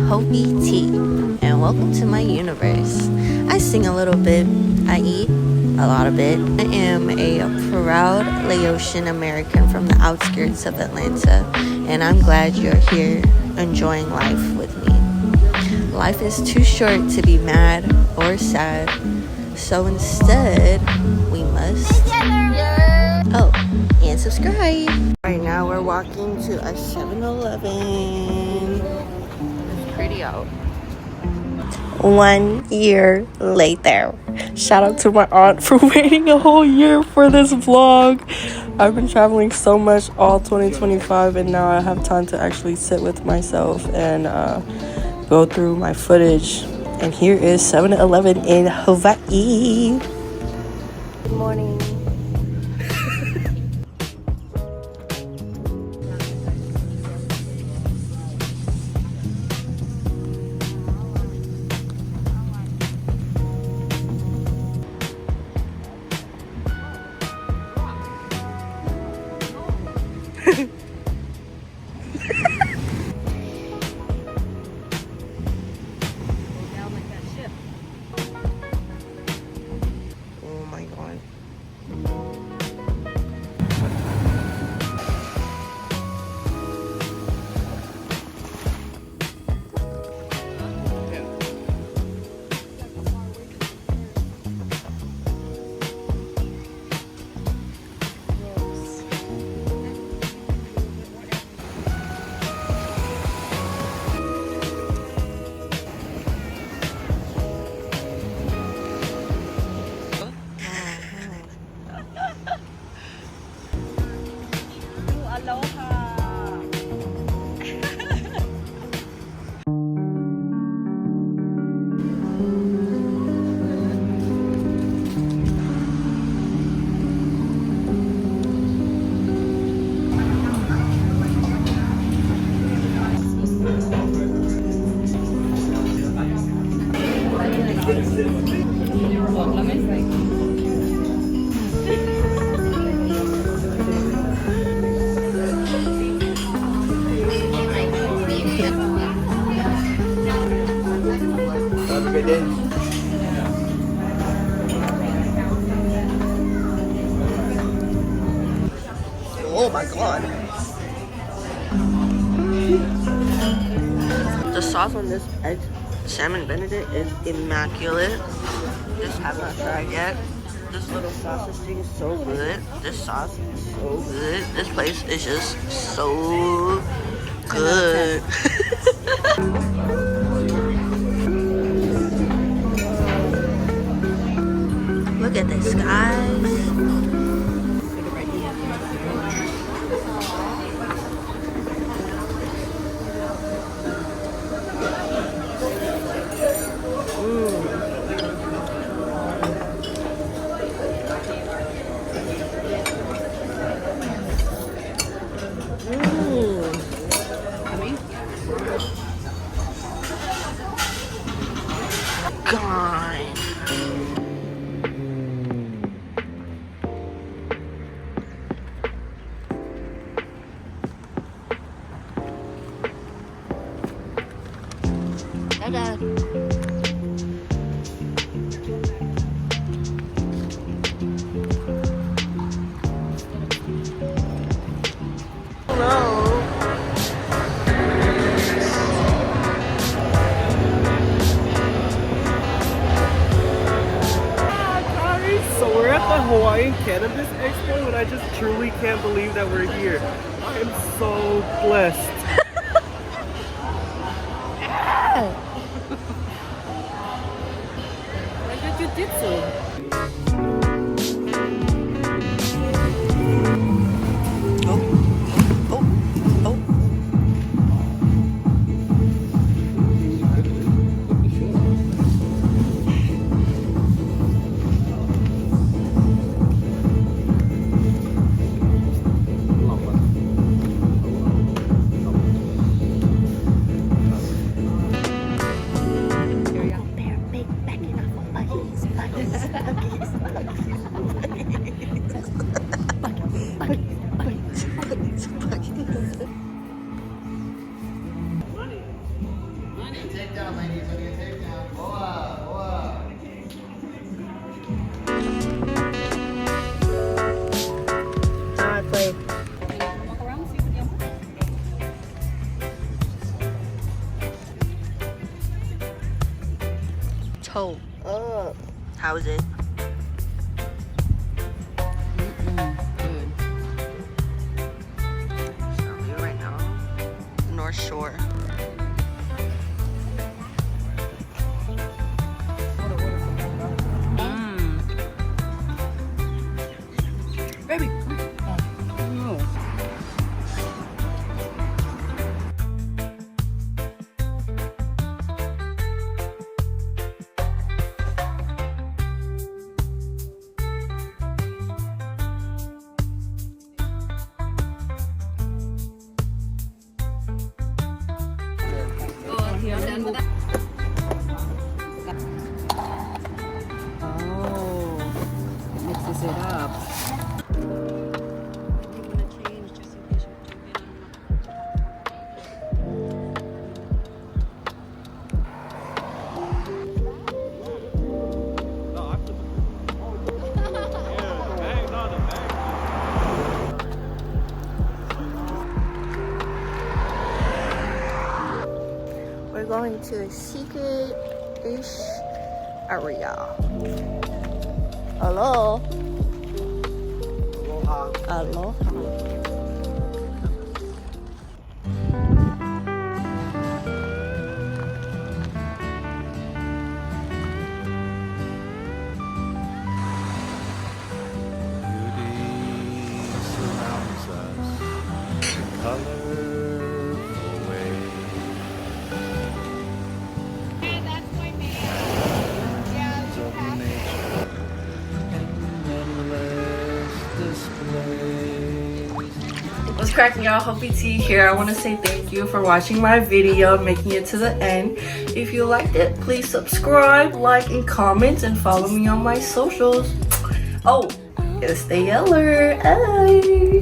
Hopi Tea, and welcome to my universe. I sing a little bit, I eat a lot of it. I am a proud Laotian American from the outskirts of Atlanta, and I'm glad you're here enjoying life with me. Life is too short to be mad or sad, so instead, we must and subscribe. Right now we're walking to a 7-Eleven. It's pretty out. 1 year later. Shout out to my aunt for waiting a whole year for this vlog. I've been traveling so much all 2025, and now I have time to actually sit with myself and go through my footage. And here is 7-Eleven in Hawaii. Good morning. Oh my god. Aloha. Have a good day. Oh my god. The sauce on this egg salmon benedict is immaculate. This have not tried yet. This little sausage thing is so good. This sauce is so good. This place is just so good. Look at this, guys. God. Dad. Hello. So we're at the Hawaiian Cannabis Expo, and I just truly can't believe that we're here. I am so blessed. Like a jujitsu. takedown, ladies. I need a takedown. Boa, boa. I play. Toe. How is it? So we're right now, North Shore. Baby. Mixes it up. We're going to a secret-ish area. Hello. Aloha. Aloha. What's cracking, y'all? Hoppy T here. I want to say thank you for watching my video, making it to the end. If you liked it, please subscribe, like, and comment, and follow me on my socials. Oh, gotta stay yeller. Bye.